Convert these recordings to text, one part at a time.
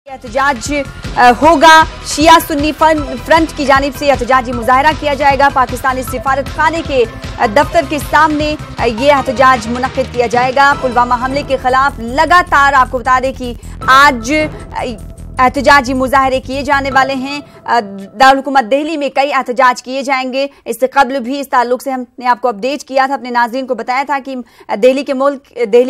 एहतजाज होगा। शिया सुन्नी फ्रंट की जानिब से एहतजाजी मुजाहरा किया जाएगा। पाकिस्तानी सिफारत खाने के दफ्तर के सामने ये एहतजाज मुनक्किद किया जाएगा। पुलवामा हमले के खिलाफ लगातार आपको बता दें कि आज एहतजाजी मुजाहरे किए जाने वाले हैं। दारुल हुकूमत दिल्ली में कई एहतजाज किए जाएंगे। इससे कबल भी इस ताल्लुक से हमने आपको अपडेट किया था, अपने नाज़रीन को बताया था कि दिल्ली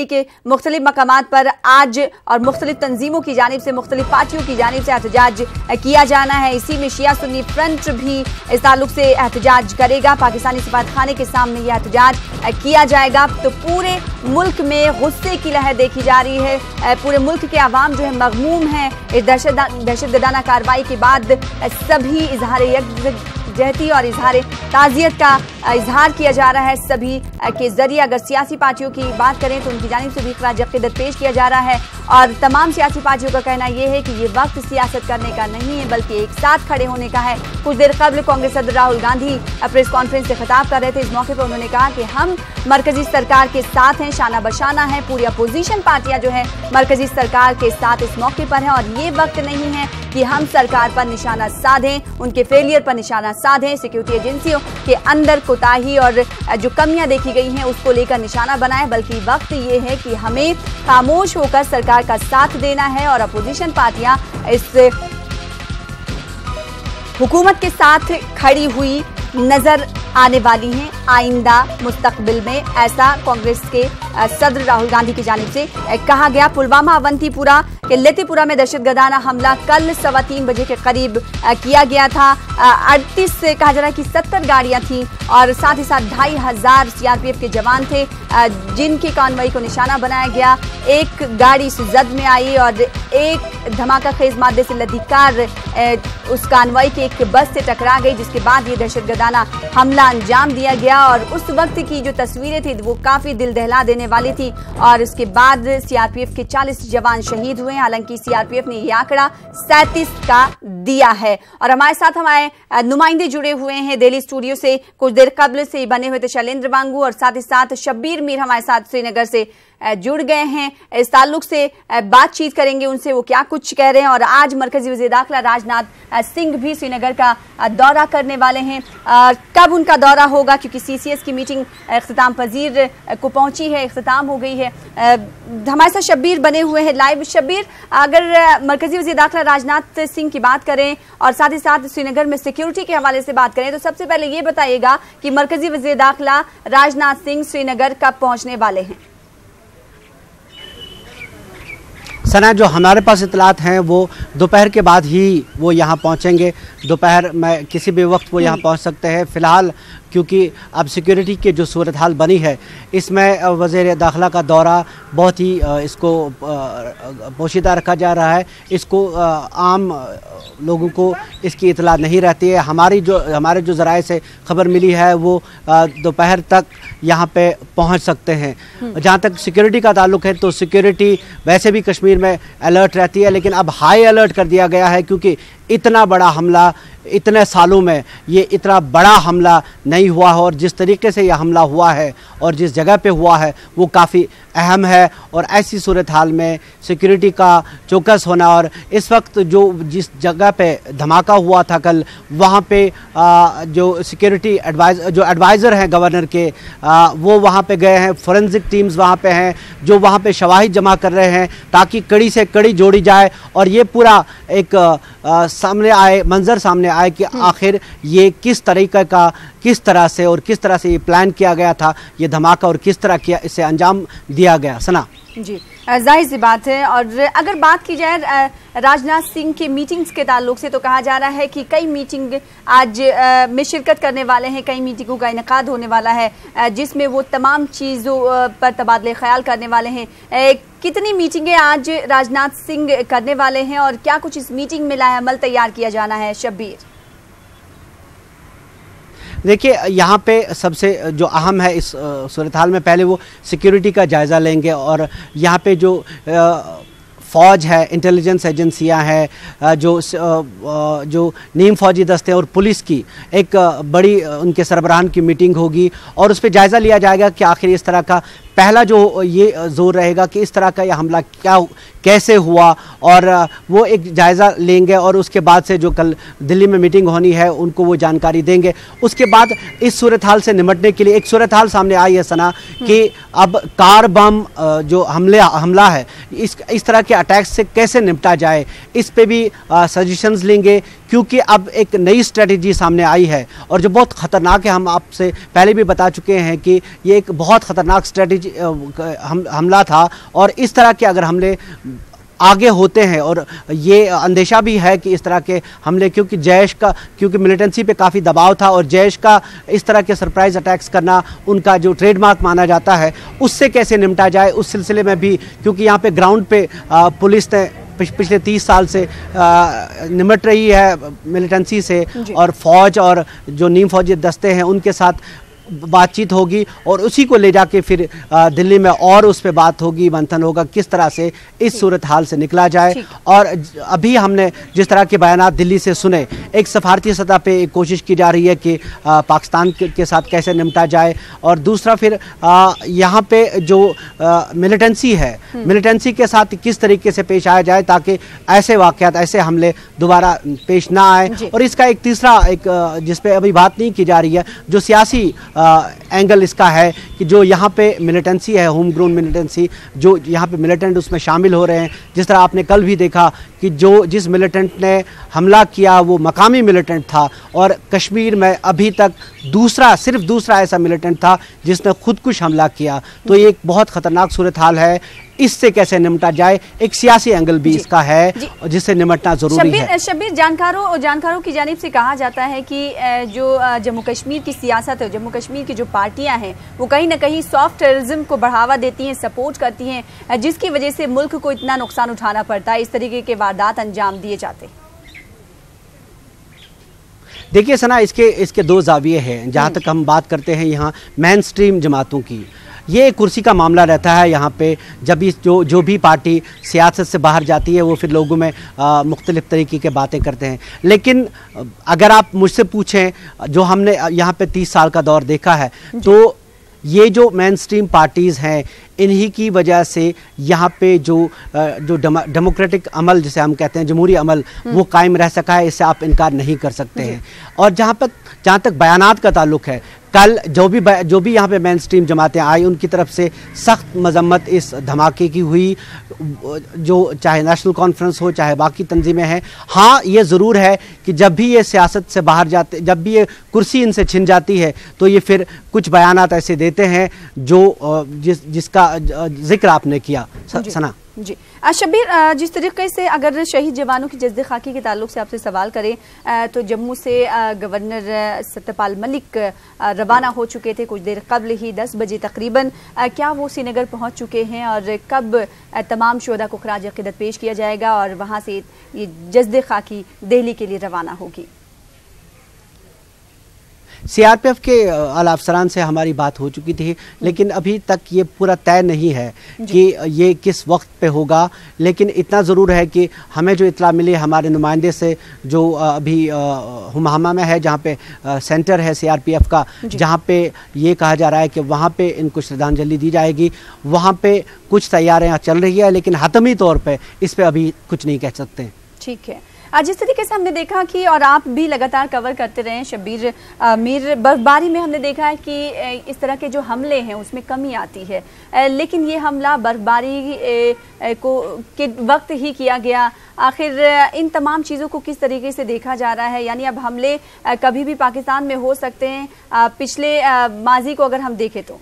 के मुख्तलिफ मकामात पर आज और मुख्तलिफ तंजीमों की जानिब से, मुख्तलिफ पार्टियों की जानिब से एहतजाज किया जाना है। इसी में शिया सुन्नी फ्रंट भी इस ताल्लुक से एहतजाज करेगा। पाकिस्तानी सिफारत खाने के सामने यह एहतजाज किया जाएगा। तो पूरे मुल्क में गुस्से की लहर देखी जा रही है। पूरे मुल्क के अवाम जो है मगमूम है। इस दहशतगर्दाना कार्रवाई के बाद सभी इजहार यकजहती और इजहार ताज़ियत का इजहार किया जा रहा है। सभी के जरिए अगर सियासी पार्टियों की बात करें तो उनकी जानिब से भी खिराज अक़ीदत पेश किया जा रहा है। और तमाम सियासी पार्टियों का कहना यह है कि ये वक्त सियासत करने का नहीं है बल्कि एक साथ खड़े होने का है। कुछ देर कबल कांग्रेस सदर राहुल गांधी प्रेस कॉन्फ्रेंस से खिताब कर रहे थे। इस मौके पर उन्होंने कहा कि हम मरकजी सरकार के साथ हैं, शाना बशाना है। पूरी अपोजिशन पार्टियां जो है मरकजी सरकार के साथ इस मौके पर हैं और ये वक्त नहीं है कि हम सरकार पर निशाना साधें, उनके फेलियर पर निशाना साधें। सिक्योरिटी एजेंसियों के अंदर कोताही और जो कमियां देखी गई हैं उसको लेकर निशाना बनाएं, बल्कि वक्त ये है कि हमें खामोश होकर सरकार का साथ देना है। और अपोजिशन पार्टियां इस हुकूमत के साथ खड़ी हुई नजर आने वाली हैं आइंदा मुस्तकबिल में, ऐसा कांग्रेस के सदर राहुल गांधी की जानिब से कहा गया। पुलवामा अवंतीपुरा के लेतीपुरा में दहशतगर्दाना हमला कल 3:15 बजे के करीब किया गया था। 38 से कहा जा रहा है कि 70 गाड़ियां थीं और साथ ही साथ 2500 सीआरपीएफ के जवान थे जिनकी कॉन्वॉय को निशाना बनाया गया। एक गाड़ी जद में आई और एक धमाका खेज मादे से लदीकार उस कॉन्वॉय के एक बस से टकरा गई, जिसके बाद ये दहशतगर्दाना हमला अंजाम दिया गया। और उस वक्त की जो तस्वीरें थी वो काफी दिल दहला देने वाली थी। और उसके बाद सीआरपीएफ के 40 जवान शहीद हुए। हालांकि सीआरपीएफ ने यह आंकड़ा 37 का दिया है। और हमारे साथ हमारे नुमाइंदे जुड़े हुए हैं दिल्ली स्टूडियो से, कुछ देर कबल से बने हुए थे शैलेंद्र वांगू और साथ ही साथ शब्बीर मीर हमारे साथ श्रीनगर से जुड़ गए हैं। इस ताल्लुक से बातचीत करेंगे उनसे, वो क्या कुछ कह रहे हैं। और आज मरकजी वज़ीर दाखिला राजनाथ सिंह भी श्रीनगर का दौरा करने वाले हैं। कब उनका दौरा होगा, क्योंकि सीसीएस की मीटिंग इख्तिताम पजीर को पहुंची है, इख्तिताम हो गई है। हमारे साथ शब्बीर बने हुए हैं लाइव। शब्बीर, अगर मरकजी वज़ीर दाखिला राजनाथ सिंह की बात करें और साथ ही साथ श्रीनगर में सिक्योरिटी के हवाले से बात करें तो सबसे पहले ये बताइएगा कि मरकजी वज़ीर दाखिला राजनाथ सिंह श्रीनगर कब पहुंचने वाले हैं? सना, जो हमारे पास इतलात हैं वो दोपहर के बाद ही वो यहाँ पहुँचेंगे। दोपहर में किसी भी वक्त वो यहाँ पहुँच सकते हैं। फ़िलहाल क्योंकि अब सिक्योरिटी की जो सूरत हाल बनी है इसमें वज़ीर दाखिला का दौरा बहुत ही इसको पोशीदा रखा जा रहा है। इसको आम लोगों को इसकी इतला नहीं रहती है। हमारे जो ज़राए से खबर मिली है वो दोपहर तक यहाँ पे पहुँच सकते हैं। जहाँ तक सिक्योरिटी का ताल्लुक़ है तो सिक्योरिटी वैसे भी कश्मीर में अलर्ट रहती है, लेकिन अब हाई अलर्ट कर दिया गया है क्योंकि इतना बड़ा हमला इतने सालों में ये इतना बड़ा हमला नहीं हुआ है। और जिस तरीके से यह हमला हुआ है और जिस जगह पे हुआ है वो काफ़ी अहम है। और ऐसी सूरत हाल में सिक्योरिटी का चौकस होना, और इस वक्त जिस जगह पे धमाका हुआ था कल, वहाँ पे जो सिक्योरिटी एडवाइज़र हैं गवर्नर के, वो वहाँ पे गए हैं। फोरेंसिक टीम्स वहाँ पे हैं जो वहाँ पे शवाहिद जमा कर रहे हैं ताकि कड़ी से कड़ी जोड़ी जाए और ये पूरा एक मंजर सामने आए कि आखिर ये किस तरह से ये प्लान किया गया था ये धमाका और किस तरह किया इसे अंजाम दिया गया। सना जी, जाहिर सी बात है। और अगर बात की जाए राजनाथ सिंह के मीटिंग्स के ताल्लुक से तो कहा जा रहा है कि कई मीटिंग आज में शिरकत करने वाले हैं, कई मीटिंगों का इनेकाद होने वाला है जिसमें वो तमाम चीज़ों पर तबादले ख्याल करने वाले हैं। कितनी मीटिंगें आज राजनाथ सिंह करने वाले हैं और क्या कुछ इस मीटिंग में लाएअमल तैयार किया जाना है? शब्बीर, देखिए, यहाँ पे सबसे जो अहम है इस सूरत हाल में, पहले वो सिक्योरिटी का जायज़ा लेंगे और यहाँ पे जो फ़ौज है, इंटेलिजेंस एजेंसियां हैं, जो नीम फ़ौजी दस्ते और पुलिस की एक बड़ी उनके सरबराहान की मीटिंग होगी और उस पर जायज़ा लिया जाएगा कि आखिर इस तरह का पहला जो ये जोर रहेगा कि इस तरह का यह हमला कैसे हुआ, और वो एक जायज़ा लेंगे और उसके बाद से जो कल दिल्ली में मीटिंग होनी है उनको वो जानकारी देंगे। उसके बाद इस सूरत हाल से निमटने के लिए एक सूरत हाल सामने आई है सना कि अब कार बम जो हमला है, इस तरह के अटैक्स से कैसे निपटा जाए, इस पे भी सजेशंस लेंगे, क्योंकि अब एक नई स्ट्रेटजी सामने आई है और जो बहुत ख़तरनाक है। हम आपसे पहले भी बता चुके हैं कि ये एक बहुत ख़तरनाक स्ट्रेटजी हमला था, और इस तरह के अगर हमले आगे होते हैं, और ये अंदेशा भी है कि इस तरह के हमले, क्योंकि मिलिटेंसी पे काफ़ी दबाव था और जैश का इस तरह के सरप्राइज़ अटैक्स करना उनका जो ट्रेडमार्क माना जाता है, उससे कैसे निपटा जाए उस सिलसिले में भी, क्योंकि यहाँ पे ग्राउंड पे पुलिस ने पिछले 30 साल से निमट रही है मिलिटेंसी से, और फौज और जो नीम फौजी दस्ते हैं उनके साथ बातचीत होगी, और उसी को ले जाके फिर दिल्ली में और उस पर बात होगी, मंथन होगा किस तरह से इस सूरत हाल से निकला जाए। और अभी हमने जिस तरह के बयानात दिल्ली से सुने, एक सफारती सतह पे एक कोशिश की जा रही है कि पाकिस्तान के साथ कैसे निपटा जाए, और दूसरा फिर यहाँ पे जो मिलिटेंसी है, मिलिटेंसी के साथ किस तरीके से पेश आया जाए ताकि ऐसे वाक़यात, ऐसे हमले दोबारा पेश ना आए। और इसका एक तीसरा जिस पे अभी बात नहीं की जा रही है, जो सियासी एंगल इसका है कि जो यहाँ पे मिलिटेंसी है, होम ग्रोन मिलिटेंसी, जो यहाँ पे मिलिटेंट उसमें शामिल हो रहे हैं। जिस तरह आपने कल भी देखा कि जिस मिलिटेंट ने हमला किया वो मकामी मिलिटेंट था, और कश्मीर में अभी तक सिर्फ दूसरा ऐसा मिलिटेंट था जिसने खुदकुश हमला किया। तो ये एक बहुत ख़तरनाक सूरत हाल है, इससे कैसे निपटा जाए, एक सियासी एंगल भी इसका है जिससे निपटना जरूरी है। शब्बीर, जानकारों की जानिब से कहा जाता है कि जो जम्मू कश्मीर की सियासत है, जम्मू कश्मीर की जो पार्टियां हैं, वो कहीं ना कहीं सॉफ्ट टेररिज्म को बढ़ावा देती हैं, सपोर्ट करती हैं, जिसकी वजह से मुल्क को इतना नुकसान उठाना पड़ता है, इस तरीके के वारदात अंजाम दिए जाते हैं। देखिए सना, इसके दो जाविये हैं। जहाँ तक हम बात करते हैं यहाँ मेन स्ट्रीम जमातों की, ये कुर्सी का मामला रहता है यहाँ पे। जब जो भी पार्टी सियासत से बाहर जाती है वो फिर लोगों में मुख्तलिफ तरीके की बातें करते हैं। लेकिन अगर आप मुझसे पूछें, जो हमने यहाँ पे 30 साल का दौर देखा है, तो ये जो मेन स्ट्रीम पार्टीज़ हैं, इन्हीं की वजह से यहाँ पे जो डेमोक्रेटिक अमल जिसे हम कहते हैं, जमहूरी अमल, वो कायम रह सका है। इससे आप इनकार नहीं कर सकते हैं। और जहाँ तक बयानात का ताल्लुक है, कल जो भी यहाँ पे मेन स्ट्रीम जमातें आई, उनकी तरफ से सख्त मजम्मत इस धमाके की हुई, जो चाहे नेशनल कॉन्फ्रेंस हो, चाहे बाकी तंजीमें हैं। हाँ, ये ज़रूर है कि जब भी ये सियासत से बाहर जाते, जब भी ये कुर्सी इनसे छिन जाती है, तो ये फिर कुछ बयानात ऐसे देते हैं जो जिसका जिक्र आपने किया सना। जी शब्बीर, जिस तरीके से अगर शहीद जवानों की जज्द खाकी के ताल्लुक से आपसे सवाल करें, तो जम्मू से गवर्नर सत्यपाल मलिक रवाना हो चुके थे कुछ देर कबल ही, 10 बजे तकरीबन। क्या वो श्रीनगर पहुंच चुके हैं, और कब तमाम शुहदा को खराज अक़ीदत पेश किया जाएगा और वहां से ये जज्द खाकी दिल्ली के लिए रवाना होगी? सीआरपीएफ के आला अफसरान से हमारी बात हो चुकी थी, लेकिन अभी तक ये पूरा तय नहीं है कि ये किस वक्त पे होगा। लेकिन इतना ज़रूर है कि हमें जो इतला मिली हमारे नुमाइंदे से, जो अभी हुमामा में है, जहाँ पे सेंटर है सीआरपीएफ का, जहाँ पे ये कहा जा रहा है कि वहाँ पे इनको श्रद्धांजलि दी जाएगी। वहाँ पे कुछ तैयारियाँ चल रही है, लेकिन हतमी तौर पर इस पर अभी कुछ नहीं कह सकते। ठीक है। जिस तरीके से हमने देखा कि, और आप भी लगातार कवर करते रहे शब्बीर मीर, बर्फबारी में हमने देखा है कि इस तरह के जो हमले हैं उसमें कमी आती है, लेकिन ये हमला बर्फबारी के वक्त ही किया गया। आखिर इन तमाम चीज़ों को किस तरीके से देखा जा रहा है? यानी अब हमले कभी भी पाकिस्तान में हो सकते हैं, पिछले माजी को अगर हम देखें तो।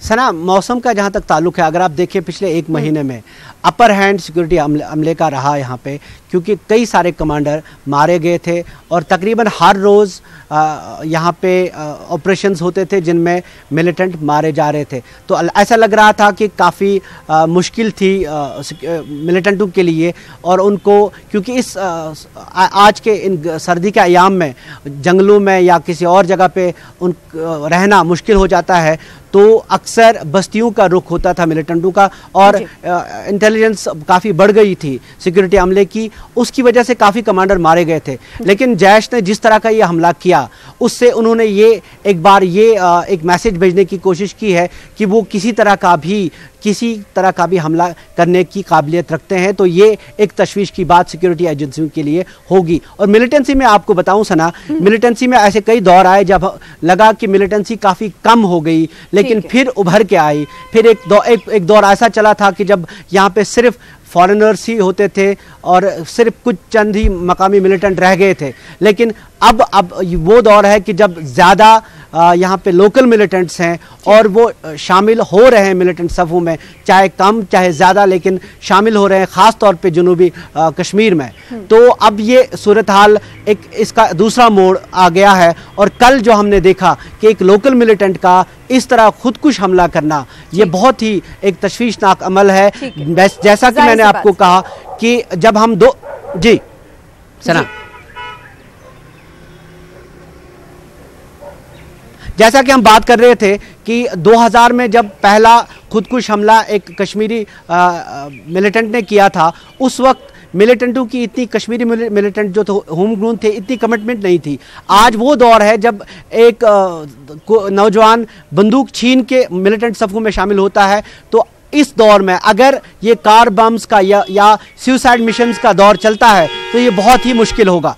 सना, मौसम का जहाँ तक ताल्लुक है, अगर आप देखें पिछले एक महीने में अपर हैंड सिक्योरिटी अमले का रहा यहाँ पे, क्योंकि कई सारे कमांडर मारे गए थे और तकरीबन हर रोज़ यहाँ पे ऑपरेशंस होते थे जिनमें मिलिटेंट मारे जा रहे थे। तो ऐसा लग रहा था कि काफ़ी मुश्किल थी मिलिटेंटों के लिए, और उनको, क्योंकि इस आज के इन सर्दी के अयाम में जंगलों में या किसी और जगह पे रहना मुश्किल हो जाता है, तो अक्सर बस्तियों का रुख होता था मिलिटेंटों का, और इंटेलिजेंस काफ़ी बढ़ गई थी सिक्योरिटी अमले की, उसकी वजह से काफ़ी कमांडर मारे गए थे। लेकिन जैश ने जिस तरह का ये हमला किया, उससे उन्होंने ये एक बार एक मैसेज भेजने की कोशिश की है कि वो किसी तरह का भी हमला करने की काबिलियत रखते हैं। तो ये एक तशवीश की बात सिक्योरिटी एजेंसियों के लिए होगी। और मिलिटेंसी में आपको बताऊं सना, मिलिटेंसी में ऐसे कई दौर आए जब लगा कि मिलिटेंसी काफ़ी कम हो गई, लेकिन फिर उभर के आई। फिर एक दौर ऐसा चला था कि जब यहाँ पे सिर्फ फॉरेनर्स ही होते थे और सिर्फ कुछ चंद ही मकामी मिलिटेंट रह गए थे। लेकिन अब वो दौर है कि जब ज़्यादा यहाँ पे लोकल मिलिटेंट्स हैं और वो शामिल हो रहे हैं मिलिटेंट सफ़ों में, चाहे कम चाहे ज़्यादा, लेकिन शामिल हो रहे हैं ख़ास तौर पे जनूबी कश्मीर में। तो अब ये सूरत हाल इसका दूसरा मोड़ आ गया है। और कल जो हमने देखा कि एक लोकल मिलिटेंट का इस तरह खुदकुश हमला करना, ये बहुत ही एक तशवीशनाक अमल है। जैसा कि मैंने आपको कहा कि जब हम जी सना, जैसा कि हम बात कर रहे थे कि 2000 में जब पहला खुदकुश हमला एक कश्मीरी मिलिटेंट ने किया था, उस वक्त मिलिटेंटों की इतनी कश्मीरी मिलिटेंट जो होम ग्रोन थे, इतनी कमिटमेंट नहीं थी। आज वो दौर है जब एक नौजवान बंदूक छीन के मिलिटेंट सफ़ों में शामिल होता है। तो इस दौर में अगर ये कार बम्स का या सुसाइड मिशंस का दौर चलता है तो ये बहुत ही मुश्किल होगा।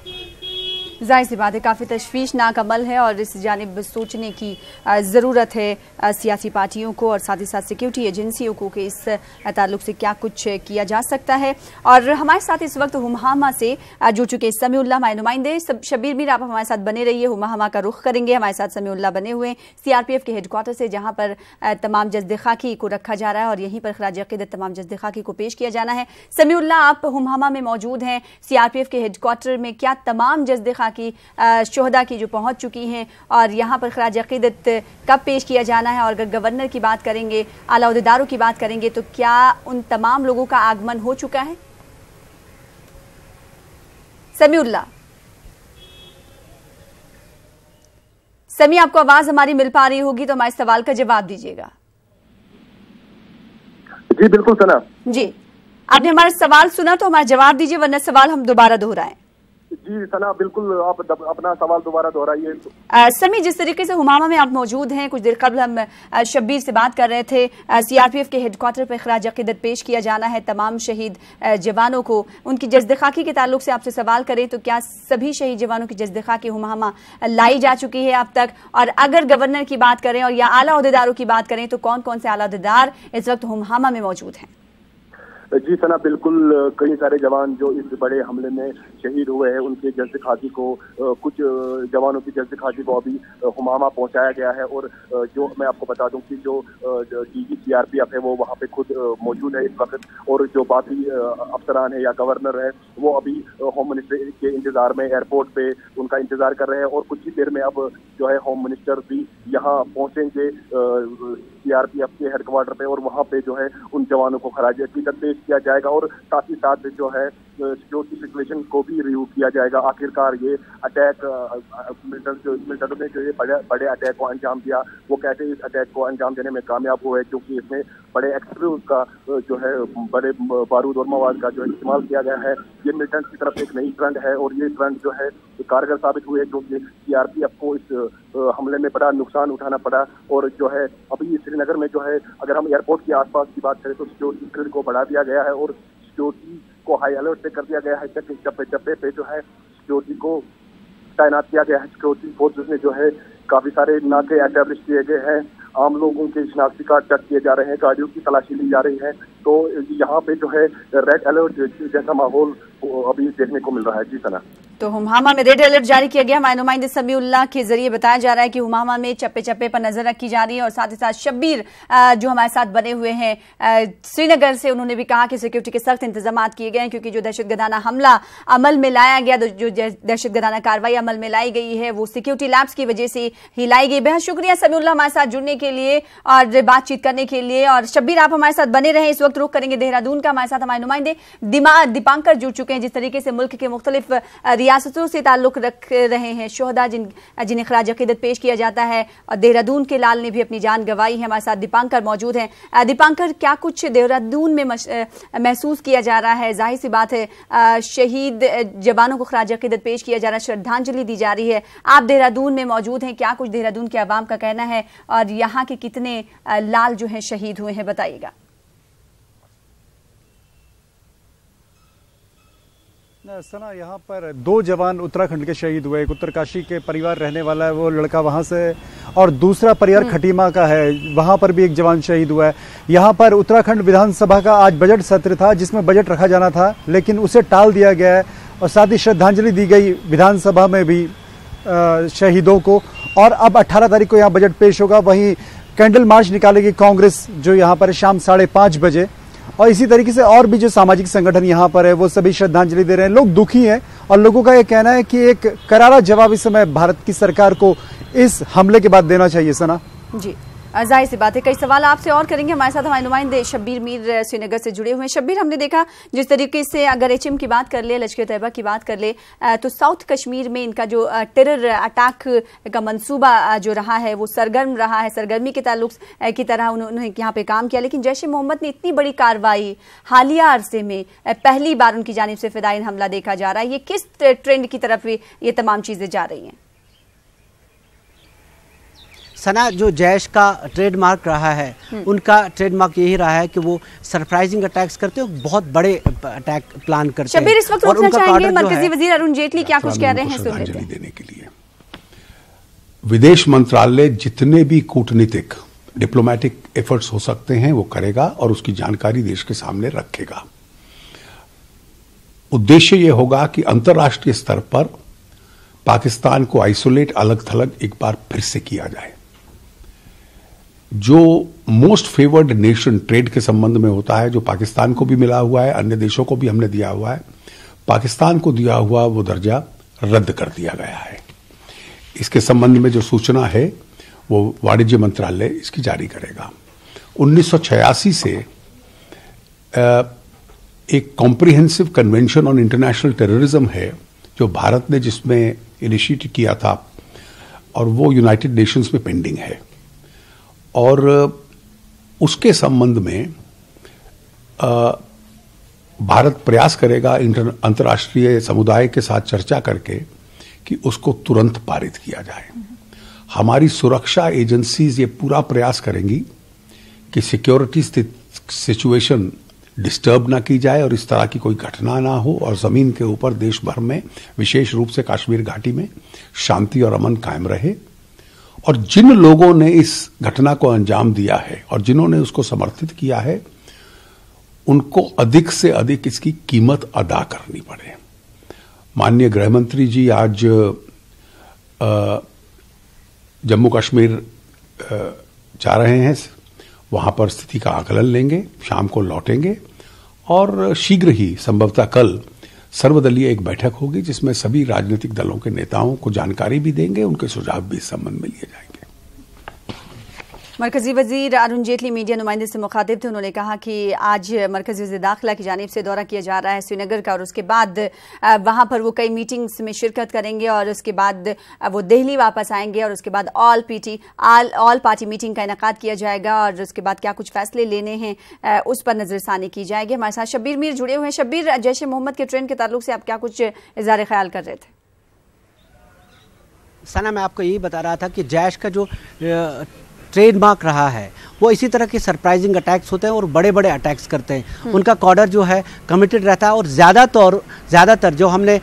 जाहिर सी बात है, काफ़ी तशवीशनाक अमल है और इस जानिब सोचने की ज़रूरत है सियासी पार्टियों को और साथ ही साथ सिक्योरिटी एजेंसियों को कि इस ताल्लुक से क्या कुछ किया जा सकता है। और हमारे साथ इस वक्त हुमामा से जुड़ चुके समीउल्लाह हमारे नुमाइंदे। शब्बीर मीर, आप हमारे साथ बने रहिए, हुमामा का रुख करेंगे। हमारे साथ समीउल्लाह बने हुए CRPF के हेडक्वार्टर से, जहाँ पर तमाम जज्द खाकी को रखा जा रहा है और यहीं पर खराज अक़ीदत तमाम जज्द खाकी को पेश किया जाना है। समीउल्लाह, आप हुमामा में मौजूद हैं, CRPF के हेडक्वार्टर में। क्या तमाम जज्द खाकी शोहदा की जो पहुंच चुकी हैं और यहाँ पर खराज अक़ीदत कब पेश किया जाना है? और अगर गवर्नर की बात करेंगे, आला ओहदेदारों की बात करेंगे, तो क्या उन तमाम लोगों का आगमन हो चुका है? समीउल्लाह, समी, आपको आवाज हमारी मिल पा रही होगी तो हमारे सवाल का जवाब दीजिएगा। जी बिल्कुल सना। जी, आपने हमारा सवाल सुना तो हमारा जवाब दीजिए, वरना सवाल हम दोबारा दोहराएं। जी सना, बिल्कुल आप अपना सवाल दोबारा दोहराइए। समी, जिस तरीके से हुमामा में आप मौजूद हैं, कुछ देर कबल हम शब्बीर से बात कर रहे थे, CRPF के हेडक्वार्टर पर खराज अक़ीदत पेश किया जाना है तमाम शहीद जवानों को। उनकी जज्द खाकी के ताल्लुक से आपसे सवाल करें तो क्या सभी शहीद जवानों की जज्द खाकी हुमामा लाई जा चुकी है अब तक? और अगर गवर्नर की बात करें और या आला ओहदेदारों की बात करें तो कौन कौन से आला ओहदेदार इस वक्त हुमामा में मौजूद हैं? जी सना, बिल्कुल कई सारे जवान जो इस बड़े हमले में शहीद हुए हैं, उनके जज्द खाकी को, कुछ जवानों की जज्द खाकी को अभी हुमामा पहुंचाया गया है। और जो मैं आपको बता दूं कि जो DG CRPF है वो वहां पे खुद मौजूद है इस वक्त, और जो बाकी अफसरान है या गवर्नर है वो अभी होम मिनिस्टर के इंतजार में एयरपोर्ट पे उनका इंतजार कर रहे हैं। और कुछ ही देर में अब जो है होम मिनिस्टर भी यहाँ पहुंचेंगे CRPF के हेडक्वार्टर पे, और वहाँ पे जो है उन जवानों को खराज अक़ीदत पेश किया जाएगा। और साथ ही साथ जो है सिक्योरिटी सिचुएशन को भी रिव्यू किया जाएगा। आखिरकार ये अटैक मिलिटेंटों ने जो ये बड़े अटैक को अंजाम दिया, वो कैसे इस अटैक को अंजाम देने में कामयाब हुए, क्योंकि इसमें बड़े एक्सप्लोजिव का जो है बड़े बारूद और मवाद का जो इस्तेमाल किया गया है। ये मिलिटेंट की तरफ एक नई ट्रेंड है और ये ट्रेंड जो है कारगर साबित हुए, क्योंकि CRPF को इस हमले में बड़ा नुकसान उठाना पड़ा। और जो है अभी श्रीनगर में जो है, अगर हम एयरपोर्ट के आसपास की बात करें तो सिक्योरिटी को बढ़ा दिया गया है और सिक्योरिटी को हाई अलर्ट पे कर दिया गया है। चप्पे पे जो है सिक्योरिटी को तैनात किया गया है। सिक्योरिटी फोर्सेस ने जो है काफी सारे नाके एस्टेब्लिश किए गए हैं। आम लोगों के शिनाख्ती कार्ड चेक किए जा रहे हैं, गाड़ियों की तलाशी ली जा रही है। तो यहाँ पे जो है रेड अलर्ट जैसा माहौल अभी देखने को मिल रहा है। जी सना, तो हुमामा में रेड अलर्ट जारी किया गया। हमारे नुमाइंदे समीउल्लाह के जरिए बताया जा रहा है कि हुमामा में चप्पे चप्पे पर नजर रखी जा रही है। और साथ ही साथ शब्बीर जो हमारे साथ बने हुए हैं श्रीनगर से, उन्होंने भी कहा कि सिक्योरिटी के सख्त इंतजाम किए गए हैं, क्योंकि जो दहशतगर्दाना हमला अमल में लाया गया, जो दहशतगर्दाना कार्रवाई अमल में लाई गई है, वो सिक्योरिटी लैब्स की वजह से ही लाई गई। बेहद शुक्रिया समीउल्लाह हमारे साथ जुड़ने के लिए और बातचीत करने के लिए। और शब्बीर, आप हमारे साथ बने रहे। इस वक्त रुख करेंगे देहरादून का। हमारे साथ हमारे नुमाइंदे दीपांकर जुड़ चुके हैं। जिस तरीके से मुल्क के मुख्तलिफ रियासतों से ताल्लुक रख रहे हैं शोहदा जिन्हें खराज अकीदत पेश किया जाता है। और देहरादून के लाल ने भी अपनी जान गंवाई है। हमारे साथ दीपांकर मौजूद हैं। दीपांकर, क्या कुछ देहरादून में महसूस किया जा रहा है? जाहिर सी बात है शहीद जवानों को खराज अकीदत पेश किया जा रहा है, श्रद्धांजलि दी जा रही है। आप देहरादून में मौजूद हैं, क्या कुछ देहरादून के आवाम का कहना है और यहाँ के कितने लाल जो है शहीद हुए हैं, बताइएगा। सना, यहाँ पर 2 जवान उत्तराखंड के शहीद हुए। एक उत्तरकाशी के परिवार रहने वाला है, वो लड़का वहाँ से, और दूसरा परिवार खटीमा का है, वहाँ पर भी एक जवान शहीद हुआ है। यहाँ पर उत्तराखंड विधानसभा का आज बजट सत्र था जिसमें बजट रखा जाना था, लेकिन उसे टाल दिया गया है और साथ ही श्रद्धांजलि दी गई विधानसभा में भी शहीदों को। और अब 18 तारीख को यहाँ बजट पेश होगा। वहीं कैंडल मार्च निकालेगी कांग्रेस, जो यहाँ पर शाम 5:30 बजे। और इसी तरीके से और भी जो सामाजिक संगठन यहाँ पर है वो सभी श्रद्धांजलि दे रहे हैं। लोग दुखी हैं और लोगों का ये कहना है कि एक करारा जवाब इस समय भारत की सरकार को इस हमले के बाद देना चाहिए। सना जी, जाहिर सी बात है, कई सवाल आपसे और करेंगे। हमारे साथ हमारे नुमाइंदे शब्बीर मीर श्रीनगर से जुड़े हुए हैं। शब्बीर, हमने देखा जिस तरीके से अगर HM की बात कर ले, लश्कर तैयबा की बात कर ले, तो साउथ कश्मीर में इनका जो टेरर अटैक का मंसूबा जो रहा है वो सरगर्म रहा है, सरगर्मी के ताल्लुक की तरह उन्होंने यहाँ पे काम किया। लेकिन जैश ए मोहम्मद ने इतनी बड़ी कार्रवाई हालिया अरसे में पहली बार उनकी जानिब से फिदायीन हमला देखा जा रहा है। ये किस ट्रेंड की तरफ ये तमाम चीजें जा रही हैं? सना, जो जैश का ट्रेडमार्क रहा है, उनका ट्रेडमार्क यही रहा है कि वो सरप्राइजिंग अटैक्स करते हैं, बहुत बड़े अटैक प्लान करते हैं। शब्बीर, इस वक्त रुकना चाहेंगे, मरकजी वजीर अरुण जेटली क्या कुछ कह रहे हैं, सुन लेते हैं। देने के लिए विदेश मंत्रालय जितने भी कूटनीतिक डिप्लोमेटिक एफर्ट्स हो सकते हैं वो करेगा और उसकी जानकारी देश के सामने रखेगा। उद्देश्य ये होगा कि अंतर्राष्ट्रीय स्तर पर पाकिस्तान को आइसोलेट, अलग थलग एक बार फिर से किया जाए। जो मोस्ट फेवर्ड नेशन ट्रेड के संबंध में होता है, जो पाकिस्तान को भी मिला हुआ है, अन्य देशों को भी हमने दिया हुआ है, पाकिस्तान को दिया हुआ वो दर्जा रद्द कर दिया गया है। इसके संबंध में जो सूचना है वो वाणिज्य मंत्रालय इसकी जारी करेगा। 1986 से एक comprehensive convention on international terrorism है जो भारत ने जिसमें इनिशिएट किया था और वो यूनाइटेड नेशंस में पेंडिंग है। और उसके संबंध में भारत प्रयास करेगा अंतर्राष्ट्रीय समुदाय के साथ चर्चा करके कि उसको तुरंत पारित किया जाए। हमारी सुरक्षा एजेंसीज ये पूरा प्रयास करेंगी कि सिक्योरिटी सिचुएशन डिस्टर्ब ना की जाए और इस तरह की कोई घटना ना हो और जमीन के ऊपर देश भर में, विशेष रूप से कश्मीर घाटी में, शांति और अमन कायम रहे। और जिन लोगों ने इस घटना को अंजाम दिया है और जिन्होंने उसको समर्थित किया है, उनको अधिक से अधिक इसकी कीमत अदा करनी पड़े। माननीय गृहमंत्री जी आज जम्मू कश्मीर जा रहे हैं, वहां पर स्थिति का आकलन लेंगे, शाम को लौटेंगे और शीघ्र ही संभवतः कल सर्वदलीय एक बैठक होगी जिसमें सभी राजनीतिक दलों के नेताओं को जानकारी भी देंगे, उनके सुझाव भी इस संबंध में लिए जाएंगे। मरकजी वजीर अरुण जेटली मीडिया नुमाइंदे से मुखातिब थे। उन्होंने कहा कि आज मरकजी वजीर दाखिला की जानिब से दौरा किया जा रहा है श्रीनगर का और उसके बाद वहां पर वो कई मीटिंग्स में शिरकत करेंगे और उसके बाद वो दिल्ली वापस आएंगे और उसके बाद ऑल पार्टी मीटिंग का इनेकाद किया जाएगा और उसके बाद क्या कुछ फैसले लेने हैं उस पर नजरसानी की जाएगी। हमारे साथ शब्बीर मीर जुड़े हुए हैं। शब्बीर, जैश ए मोहम्मद के ट्रेंड के ताल्लुक से आप क्या कुछ इज़हार ख्याल कर रहे थे? सना, मैं आपको यही बता रहा था कि जैश का जो ट्रेडमार्क रहा है वो इसी तरह के सरप्राइजिंग अटैक्स होते हैं और बड़े बड़े अटैक्स करते हैं। उनका कॉर्डर जो है कमिटेड रहता है और ज़्यादातर जो हमने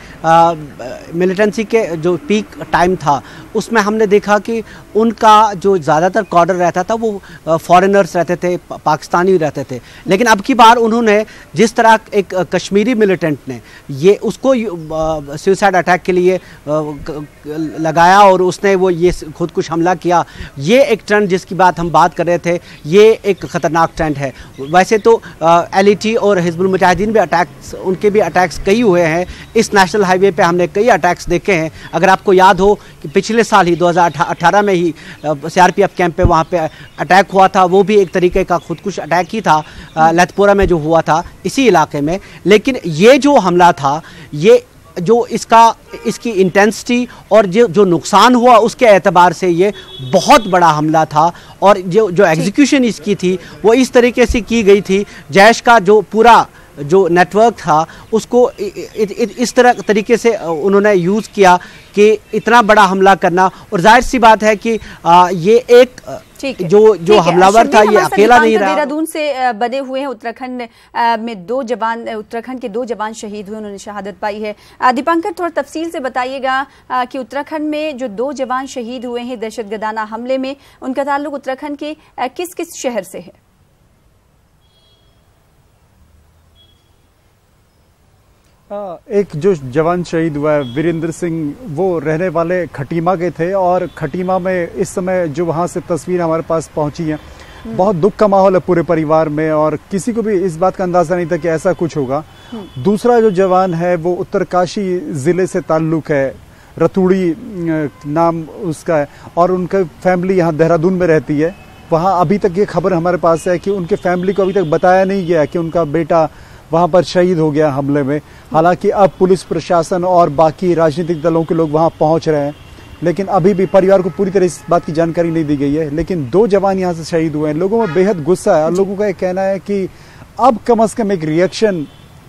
मिलिटेंसी के जो पीक टाइम था उसमें हमने देखा कि उनका जो ज़्यादातर कॉर्डर रहता था वो फॉरेनर्स रहते थे, पाकिस्तानी रहते थे। लेकिन अब की बार उन्होंने जिस तरह एक कश्मीरी मिलिटेंट ने ये उसको सुसाइड अटैक के लिए लगाया और उसने वो ये खुदकुश हमला किया, ये एक ट्रेंड जिसकी बात कर रहे थे, ये एक ख़तरनाक ट्रेंड है। वैसे तो LET और हिजबुल मुजाहिदीन भी उनके भी अटैक्स कई हुए हैं। इस नेशनल हाईवे पे हमने कई अटैक्स देखे हैं। अगर आपको याद हो कि पिछले साल ही 2018 में ही CRPF कैंप पे वहाँ पे अटैक हुआ था, वो भी एक तरीके का खुदकुश अटैक ही था, लथपोरा में जो हुआ था इसी इलाके में। लेकिन ये जो हमला था ये जो इसकी इंटेंसिटी और जो नुकसान हुआ उसके एतबार से ये बहुत बड़ा हमला था। और जो एग्जीक्यूशन इसकी थी वो इस तरीके से की गई थी, जैश का जो पूरा जो नेटवर्क था उसको इस तरीके से उन्होंने यूज़ किया कि इतना बड़ा हमला करना। और जाहिर सी बात है कि ये एक जो हमलावर था ये अकेला नहीं रहा। देहरादून से बने हुए हैं। उत्तराखंड में उत्तराखंड के 2 जवान शहीद हुए, उन्होंने शहादत पाई है। दीपांकर, थोड़ा तफसील से बताइएगा कि उत्तराखंड में जो 2 जवान शहीद हुए हैं दहशतगर्दाना हमले में, उनका ताल्लुक उत्तराखंड के किस किस शहर से है? एक जो जवान शहीद हुआ है वीरेंद्र सिंह, वो रहने वाले खटीमा के थे और खटीमा में इस समय जो वहां से तस्वीर हमारे पास पहुंची है, बहुत दुख का माहौल है पूरे परिवार में और किसी को भी इस बात का अंदाजा नहीं था कि ऐसा कुछ होगा। दूसरा जो जवान है वो उत्तरकाशी जिले से ताल्लुक है, रतूड़ी नाम उसका है और उनका फैमिली यहाँ देहरादून में रहती है। वहाँ अभी तक ये खबर हमारे पास है कि उनके फैमिली को अभी तक बताया नहीं गया कि उनका बेटा वहां पर शहीद हो गया हमले में। हालांकि अब पुलिस प्रशासन और बाकी राजनीतिक दलों के लोग वहां पहुंच रहे हैं, लेकिन अभी भी परिवार को पूरी तरह इस बात की जानकारी नहीं दी गई है। लेकिन 2 जवान यहां से शहीद हुए हैं, लोगों में बेहद गुस्सा है और लोगों का यह कहना है कि अब कम से कम एक रिएक्शन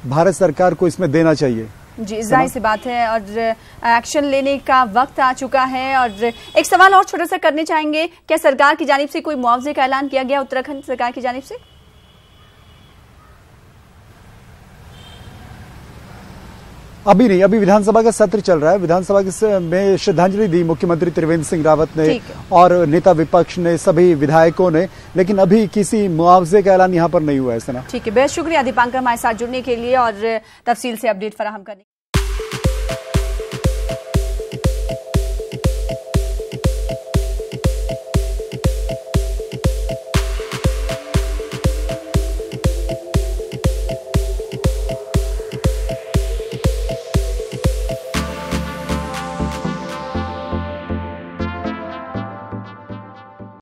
भारत सरकार को इसमें देना चाहिए। जी, जाहिर सी बात है और एक्शन लेने का वक्त आ चुका है। और एक सवाल और छोटा सा करने चाहेंगे, क्या सरकार की जानिब से कोई मुआवजे का ऐलान किया गया उत्तराखंड सरकार की जानिब से? अभी नहीं, अभी विधानसभा का सत्र चल रहा है। विधानसभा में श्रद्धांजलि दी मुख्यमंत्री त्रिवेंद्र सिंह रावत ने और नेता विपक्ष ने, सभी विधायकों ने, लेकिन अभी किसी मुआवजे का ऐलान यहाँ पर नहीं हुआ है। सना, ठीक है, बेहद शुक्रिया दीपांकर हमारे साथ जुड़ने के लिए और तफसील से अपडेट फराहम करने